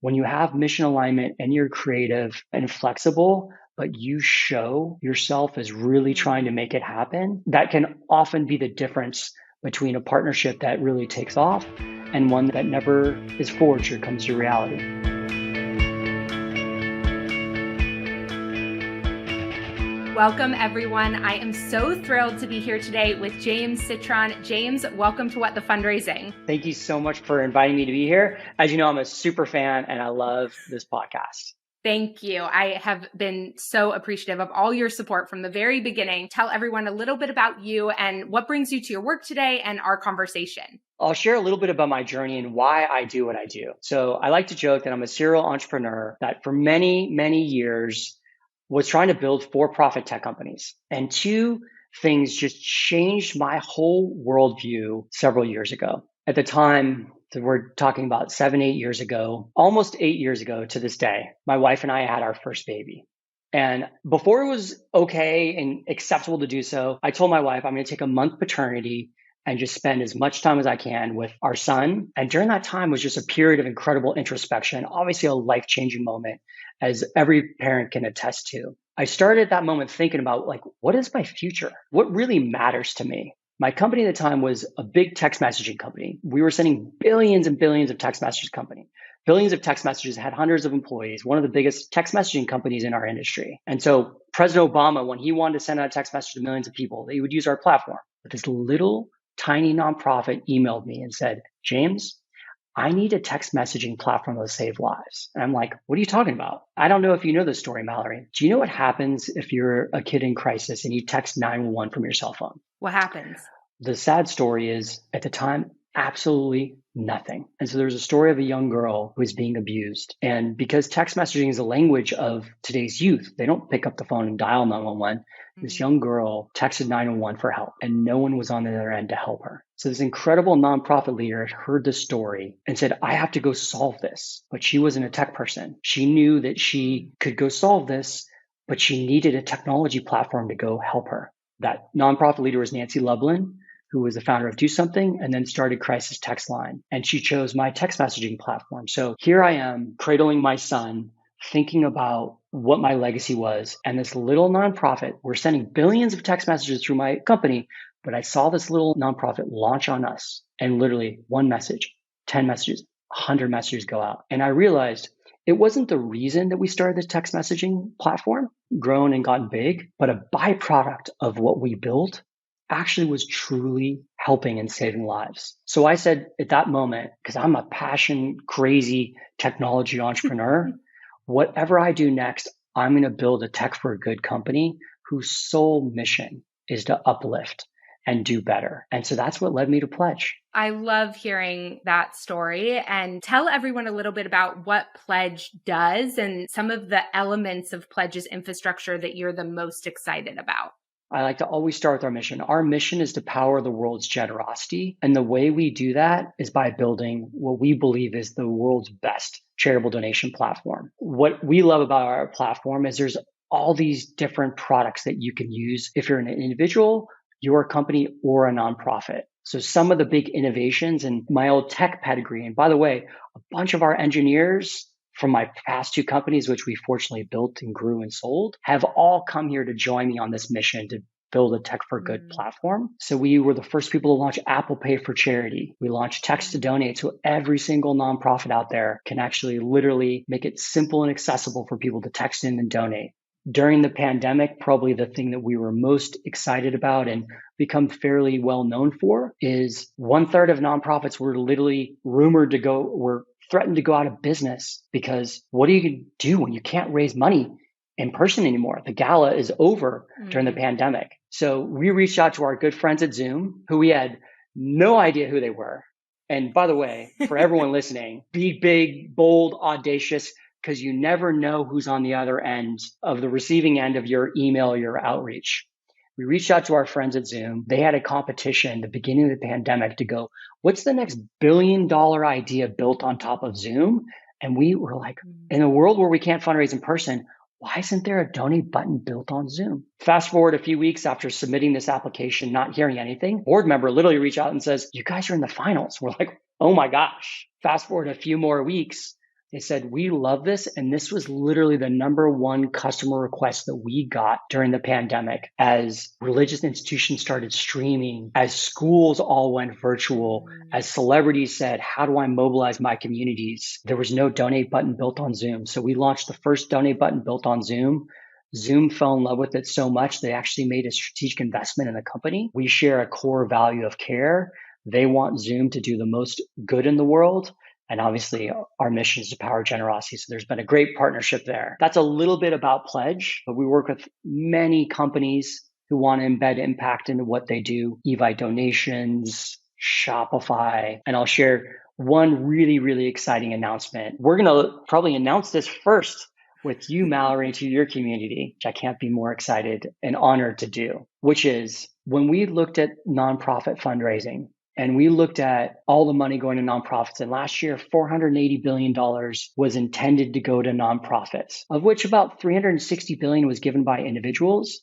When you have mission alignment and you're creative and flexible, but you show yourself as really trying to make it happen, that can often be the difference between a partnership that really takes off and one that never is forged or comes to reality. Welcome, everyone. I am so thrilled to be here today with James Citron. James, welcome to What the Fundraising. Thank you so much for inviting me to be here. As you know, I'm a super fan and I love this podcast. Thank you. I have been so appreciative of all your support from the very beginning. Tell everyone a little bit about you and what brings you to your work today and our conversation. I'll share a little bit about my journey and why I do what I do. So I like to joke that I'm a serial entrepreneur that for many, many years was trying to build for-profit tech companies. And two things just changed my whole worldview several years ago. At the time, so we're talking about 7-8 years ago, almost 8 years ago to this day, my wife and I had our first baby. And before it was okay and acceptable to do so, I told my wife I'm going to take a month paternity and just spend as much time as I can with our son. And during that time was just a period of incredible introspection, obviously a life-changing moment, as every parent can attest to. I started at that moment thinking about, what is my future? What really matters to me? My company at the time was a big text messaging company. We were sending billions and billions of text messages company. Billions of text messages, had hundreds of employees, one of the biggest text messaging companies in our industry. And so President Obama, when he wanted to send out a text message to millions of people, they would use our platform. But this little tiny nonprofit emailed me and said, James, I need a text messaging platform that will save lives. And I'm like, what are you talking about? I don't know if you know this story, Mallory. Do you know what happens if you're a kid in crisis and you text 911 from your cell phone? What happens? The sad story is, at the time, absolutely nothing. And so there's a story of a young girl who is being abused. And because text messaging is a language of today's youth, they don't pick up the phone and dial 911. This young girl texted 911 for help, and no one was on the other end to help her. So this incredible nonprofit leader had heard this story and said, I have to go solve this. But she wasn't a tech person. She knew that she could go solve this, but she needed a technology platform to go help her. That nonprofit leader was Nancy Lublin, who was the founder of Do Something and then started Crisis Text Line. And she chose my text messaging platform. So here I am cradling my son, thinking about what my legacy was. And this little nonprofit, we're sending billions of text messages through my company, but I saw this little nonprofit launch on us and literally one message, 10 messages, 100 messages go out. And I realized it wasn't the reason that we started this text messaging platform, grown and gotten big, but a byproduct of what we built actually was truly helping and saving lives. So I said at that moment, because I'm a passion, crazy technology entrepreneur, whatever I do next, I'm going to build a tech for a good company whose sole mission is to uplift and do better. And so that's what led me to Pledge. I love hearing that story, and tell everyone a little bit about what Pledge does and some of the elements of Pledge's infrastructure that you're the most excited about. I like to always start with our mission. Our mission is to power the world's generosity. And the way we do that is by building what we believe is the world's best charitable donation platform. What we love about our platform is there's all these different products that you can use if you're an individual, you're a company, or a nonprofit. So some of the big innovations in my old tech pedigree, and by the way, a bunch of our engineers from my past two companies, which we fortunately built and grew and sold, have all come here to join me on this mission to build a tech for good platform. So we were the first people to launch Apple Pay for charity. We launched text to donate, so every single nonprofit out there can actually literally make it simple and accessible for people to text in and donate. During the pandemic, probably the thing that we were most excited about and become fairly well known for is 1/3 of nonprofits were literally were threatened to go out of business, because what do you do when you can't raise money in person anymore? The gala is over during the pandemic. So we reached out to our good friends at Zoom, who we had no idea who they were. And by the way, for everyone listening, be big, bold, audacious, because you never know who's on the other end of the receiving end of your email or your outreach. We reached out to our friends at Zoom. They had a competition at the beginning of the pandemic to go, what's the next billion-dollar idea built on top of Zoom? And we were like, in a world where we can't fundraise in person, why isn't there a donate button built on Zoom? Fast forward a few weeks after submitting this application, not hearing anything, board member literally reached out and says, you guys are in the finals. We're like, oh my gosh. Fast forward a few more weeks, They said, we love this. And this was literally the number one customer request that we got during the pandemic as religious institutions started streaming, as schools all went virtual, as celebrities said, how do I mobilize my communities? There was no donate button built on Zoom. So we launched the first donate button built on Zoom. Zoom fell in love with it so much, they actually made a strategic investment in the company. We share a core value of care. They want Zoom to do the most good in the world. And obviously, our mission is to power generosity. So there's been a great partnership there. That's a little bit about Pledge, but we work with many companies who want to embed impact into what they do. Evite donations, Shopify, and I'll share one really, really exciting announcement. We're going to probably announce this first with you, Mallory, to your community, which I can't be more excited and honored to do, which is when we looked at nonprofit fundraising and we looked at all the money going to nonprofits, and last year, $480 billion was intended to go to nonprofits, of which about $360 billion was given by individuals.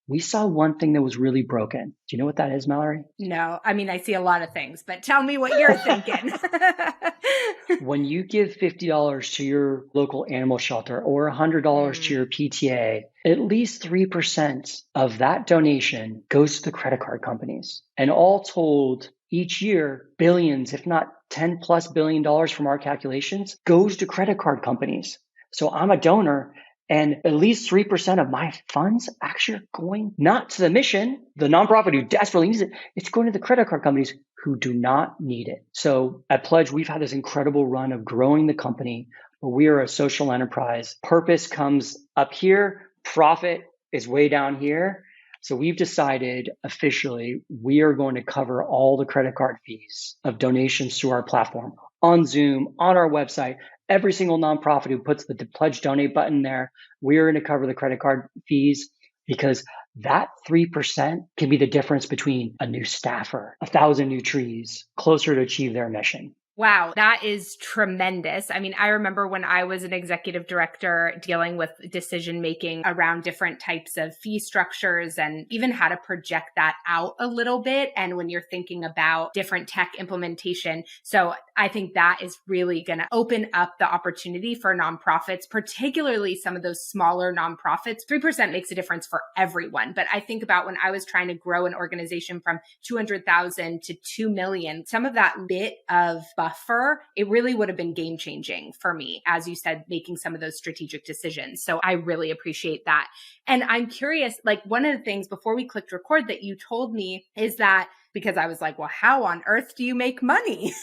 We saw one thing that was really broken. Do you know what that is, Mallory? No, I mean, I see a lot of things, but tell me what you're thinking. When you give $50 to your local animal shelter or $100 to your PTA, at least 3% of that donation goes to the credit card companies. And all told, each year, billions, if not 10 plus $billion from our calculations, goes to credit card companies. So I'm a donor, and at least 3% of my funds actually are going not to the mission, the nonprofit who desperately needs it. It's going to the credit card companies who do not need it. So at Pledge, we've had this incredible run of growing the company, but we are a social enterprise. Purpose comes up here. Profit is way down here. So we've decided officially we are going to cover all the credit card fees of donations to our platform on Zoom, on our website. Every single nonprofit who puts the Pledge Donate button there, we're going to cover the credit card fees because that 3% can be the difference between a new staffer, 1,000 new trees, closer to achieve their mission. Wow, that is tremendous. I mean, I remember when I was an executive director dealing with decision making around different types of fee structures and even how to project that out a little bit. And when you're thinking about different tech implementation. So I think that is really going to open up the opportunity for nonprofits, particularly some of those smaller nonprofits. 3% makes a difference for everyone. But I think about when I was trying to grow an organization from 200,000 to 2 million, some of that bit of buffer, it really would have been game changing for me, as you said, making some of those strategic decisions. So I really appreciate that. And I'm curious, like one of the things before we clicked record that you told me is that because I was like, well, how on earth do you make money?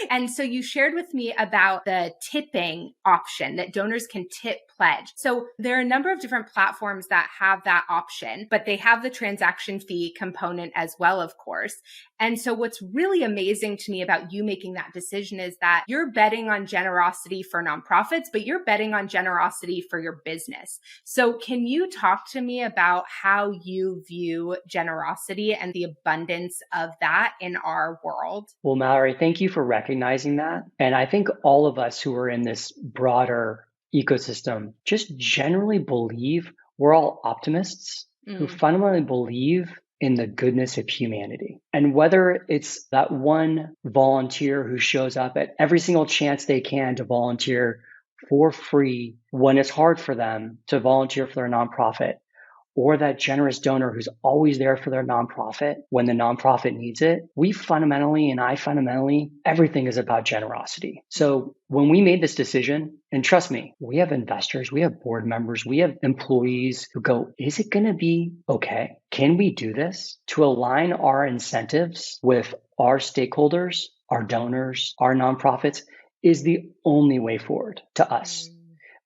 And so you shared with me about the tipping option that donors can tip Pledge. So there are a number of different platforms that have that option, but they have the transaction fee component as well, of course. And so what's really amazing to me about you making that decision is that you're betting on generosity for nonprofits, but you're betting on generosity for your business. So can you talk to me about how you view generosity and the abundance of that in our world? Well, Mallory, thank you for recognizing that. And I think all of us who are in this broader ecosystem just generally believe we're all optimists who fundamentally believe in the goodness of humanity. And whether it's that one volunteer who shows up at every single chance they can to volunteer for free when it's hard for them to volunteer for their nonprofit, or that generous donor who's always there for their nonprofit when the nonprofit needs it, I fundamentally, everything is about generosity. So when we made this decision, and trust me, we have investors, we have board members, we have employees who go, is it going to be okay? Can we do this? To align our incentives with our stakeholders, our donors, our nonprofits is the only way forward to us.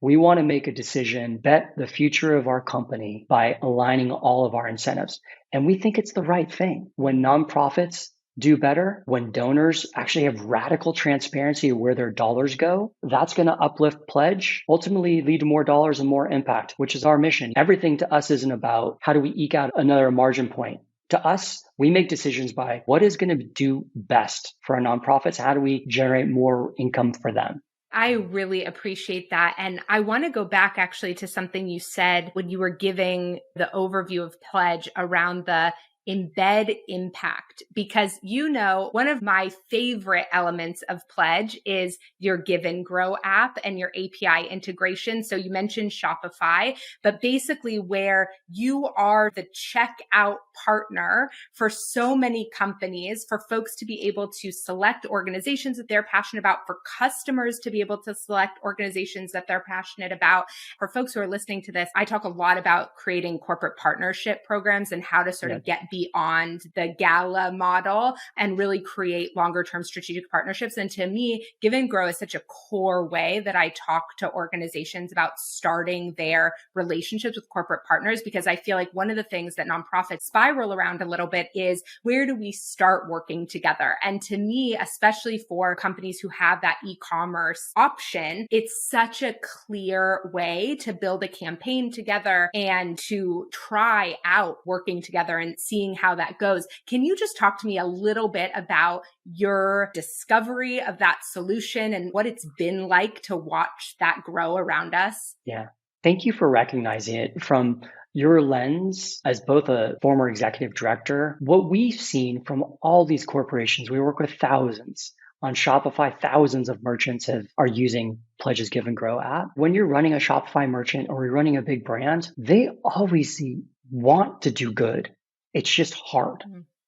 We want to make a decision, bet the future of our company by aligning all of our incentives. And we think it's the right thing. When nonprofits do better, when donors actually have radical transparency of where their dollars go, that's going to uplift Pledge, ultimately lead to more dollars and more impact, which is our mission. Everything to us isn't about how do we eke out another margin point. To us, we make decisions by what is going to do best for our nonprofits. How do we generate more income for them? I really appreciate that. And I want to go back actually to something you said when you were giving the overview of Pledge around the embed impact, because one of my favorite elements of Pledge is your Give and Grow app and your API integration. So you mentioned Shopify, but basically where you are the checkout partner for so many companies, for folks to be able to select organizations that they're passionate about, for customers to be able to select organizations that they're passionate about. For folks who are listening to this, I talk a lot about creating corporate partnership programs and how to sort of get beyond the gala model and really create longer term strategic partnerships. And to me, Give and Grow is such a core way that I talk to organizations about starting their relationships with corporate partners, because I feel like one of the things that nonprofits spiral around a little bit is, where do we start working together? And to me, especially for companies who have that e-commerce option, it's such a clear way to build a campaign together and to try out working together and seeing how that goes. Can you just talk to me a little bit about your discovery of that solution and what it's been like to watch that grow around us? Yeah. Thank you for recognizing it from your lens as both a former executive director. What we've seen from all these corporations, we work with thousands on Shopify, thousands of merchants are using Pledge's Give and Grow app. When you're running a Shopify merchant or you're running a big brand, they always want to do good. It's just hard.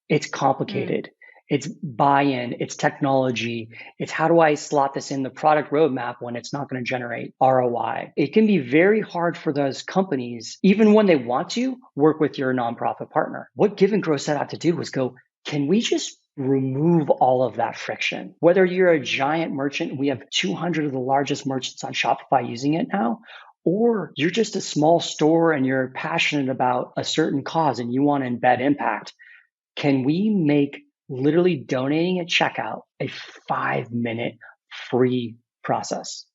It's complicated. It's buy-in, it's technology, it's how do I slot this in the product roadmap when it's not going to generate ROI. It can be very hard for those companies, even when they want to work with your nonprofit partner. What Give and Grow set out to do was go, can we just remove all of that friction? Whether you're a giant merchant, we have 200 of the largest merchants on Shopify using it now, or you're just a small store and you're passionate about a certain cause and you want to embed impact, can we make literally donating at checkout a 5-minute free process?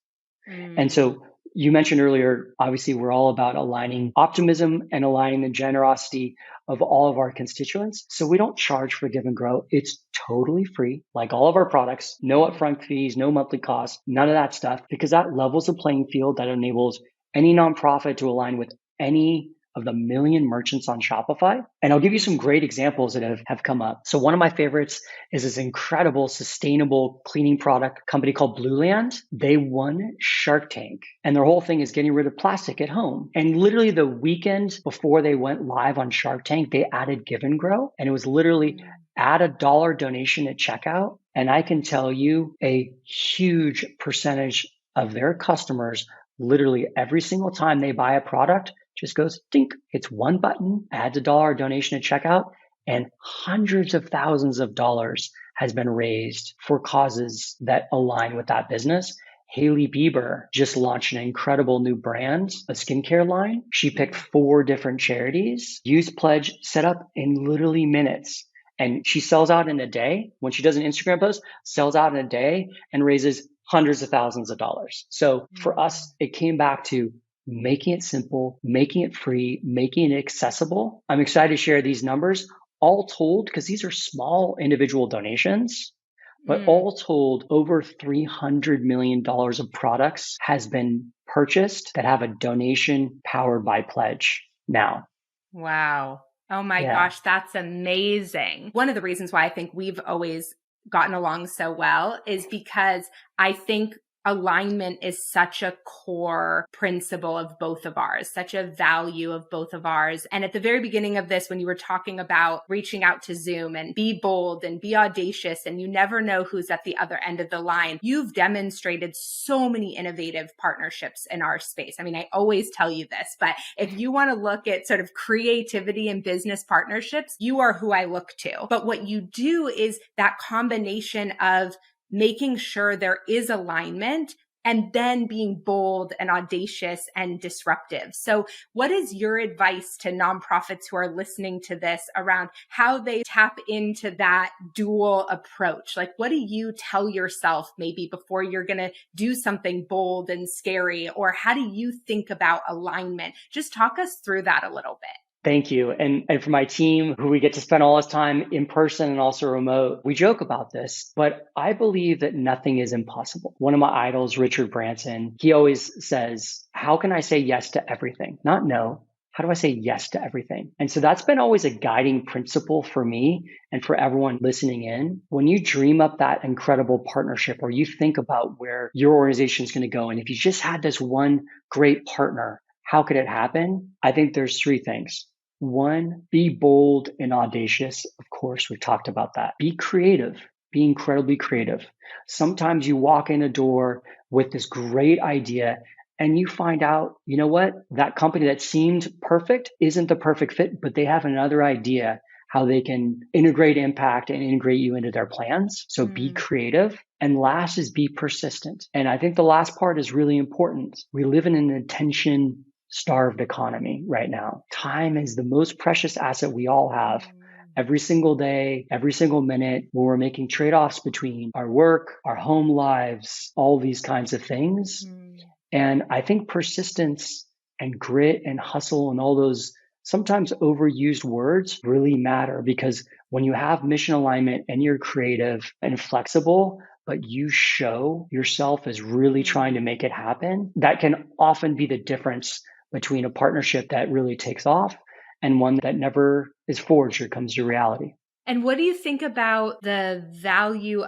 And so you mentioned earlier, obviously, we're all about aligning optimism and aligning the generosity of all of our constituents. So we don't charge for Give and Grow. It's totally free, like all of our products, no upfront fees, no monthly costs, none of that stuff, because that levels the playing field, that enables any nonprofit to align with any of the million merchants on Shopify. And I'll give you some great examples that have come up. So one of my favorites is this incredible sustainable cleaning product company called Blue Land. They won Shark Tank, and their whole thing is getting rid of plastic at home. And literally the weekend before they went live on Shark Tank, they added Give and Grow, and it was literally add $1 donation at checkout. And I can tell you a huge percentage of their customers, literally every single time they buy a product, just goes dink. It's one button, adds $1 donation at checkout, and hundreds of thousands of dollars has been raised for causes that align with that business. Hailey Bieber just launched an incredible new brand, a skincare line. She picked 4 different charities, used Pledge, set up in literally minutes. And she sells out in a day. When she does an Instagram post, sells out in a day and raises hundreds of thousands of dollars. So for us, it came back to making it simple, making it free, making it accessible. I'm excited to share these numbers, all told, because these are small individual donations, but all told, over $300 million of products has been purchased that have a donation powered by Pledge now. Wow. Oh my gosh, that's amazing. One of the reasons why I think we've always gotten along so well is because I think alignment is such a core principle of both of ours, such a value of both of ours. And at the very beginning of this, when you were talking about reaching out to Zoom and be bold and be audacious, and you never know who's at the other end of the line, you've demonstrated so many innovative partnerships in our space. I mean, I always tell you this, but if you want to look at sort of creativity and business partnerships, you are who I look to. But what you do is that combination of making sure there is alignment and then being bold and audacious and disruptive. So what is your advice to nonprofits who are listening to this around how they tap into that dual approach? Like, what do you tell yourself maybe before you're going to do something bold and scary? Or how do you think about alignment? Just talk us through that a little bit. Thank you. And for my team, who we get to spend all this time in person and also remote, we joke about this, but I believe that nothing is impossible. One of my idols, Richard Branson, he always says, how can I say yes to everything? Not no. How do I say yes to everything? And so that's been always a guiding principle for me and for everyone listening in. When you dream up that incredible partnership or you think about where your organization is going to go, and if you just had this one great partner, how could it happen? I think there's three things. One, be bold and audacious. Of course, we've talked about that. Be creative. Be incredibly creative. Sometimes you walk in a door with this great idea and you find out, you know what? That company that seemed perfect isn't the perfect fit, but they have another idea how they can integrate impact and integrate you into their plans. So be creative. And last is be persistent. And I think the last part is really important. We live in an attention starved economy right now. Time is the most precious asset we all have. Every single day, every single minute, when we're making trade-offs between our work, our home lives, all these kinds of things. And I think persistence and grit and hustle and all those sometimes overused words really matter, because when you have mission alignment and you're creative and flexible, but you show yourself as really trying to make it happen, that can often be the difference between a partnership that really takes off and one that never is forged or comes to reality. And what do you think about the value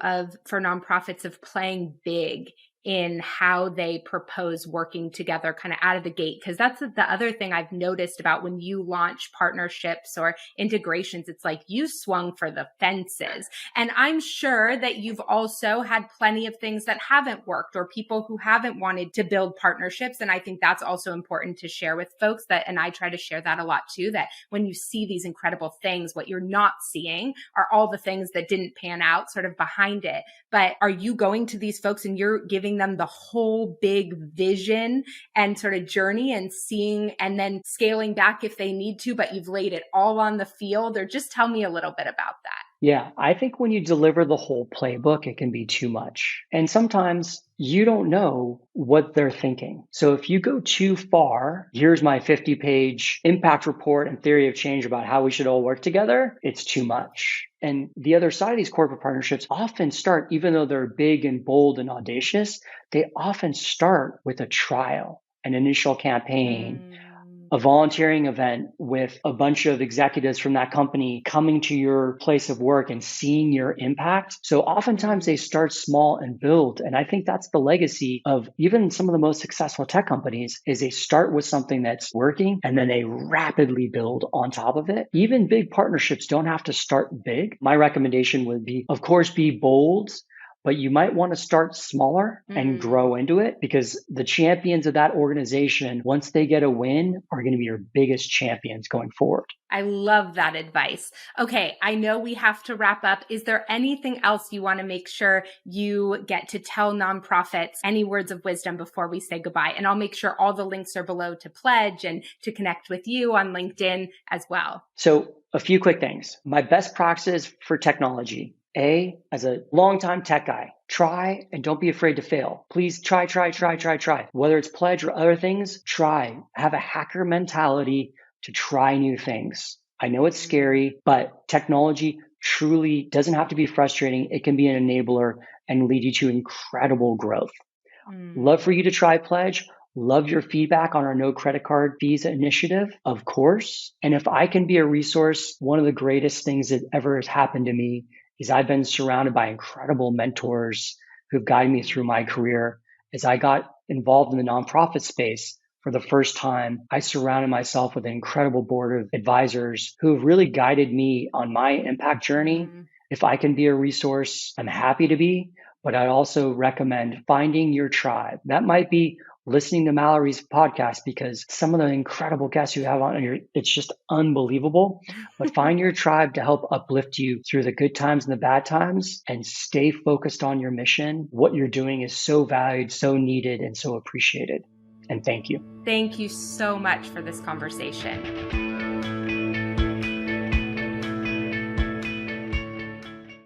for nonprofits of playing big in how they propose working together kind of out of the gate? Because that's the other thing I've noticed about when you launch partnerships or integrations. It's like you swung for the fences. And I'm sure that you've also had plenty of things that haven't worked or people who haven't wanted to build partnerships. And I think that's also important to share with folks and I try to share that a lot too, that when you see these incredible things, what you're not seeing are all the things that didn't pan out sort of behind it. But are you going to these folks and you're giving them the whole big vision and sort of journey and seeing and then scaling back if they need to, but you've laid it all on the field? Or just tell me a little bit about that. Yeah, I think when you deliver the whole playbook, it can be too much. And sometimes you don't know what they're thinking. So if you go too far, here's my 50-page impact report and theory of change about how we should all work together, it's too much. And the other side of these corporate partnerships often start, even though they're big and bold and audacious, they often start with a trial, an initial campaign, a volunteering event with a bunch of executives from that company coming to your place of work and seeing your impact. So oftentimes they start small and build. And I think that's the legacy of even some of the most successful tech companies is they start with something that's working and then they rapidly build on top of it. Even big partnerships don't have to start big. My recommendation would be, of course, be bold, but you might want to start smaller and grow into it, because the champions of that organization, once they get a win, are going to be your biggest champions going forward. I love that advice. Okay, I know we have to wrap up. Is there anything else you want to make sure you get to tell nonprofits, any words of wisdom before we say goodbye? And I'll make sure all the links are below to pledge and to connect with you on LinkedIn as well. So a few quick things. My best practices for technology. As a longtime tech guy, try and don't be afraid to fail. Please try. Whether it's pledge or other things, try. Have a hacker mentality to try new things. I know it's scary, but technology truly doesn't have to be frustrating. It can be an enabler and lead you to incredible growth. Love for you to try pledge. Love your feedback on our no credit card fees initiative, of course. And if I can be a resource, one of the greatest things that ever has happened to me is I've been surrounded by incredible mentors who've guided me through my career. As I got involved in the nonprofit space for the first time, I surrounded myself with an incredible board of advisors who have really guided me on my impact journey. If I can be a resource, I'm happy to be, but I'd also recommend finding your tribe. That might be listening to Mallory's podcast, because some of the incredible guests you have on here, it's just unbelievable. But find your tribe to help uplift you through the good times and the bad times, and stay focused on your mission. What you're doing is so valued, so needed, and so appreciated. And thank you. Thank you so much for this conversation.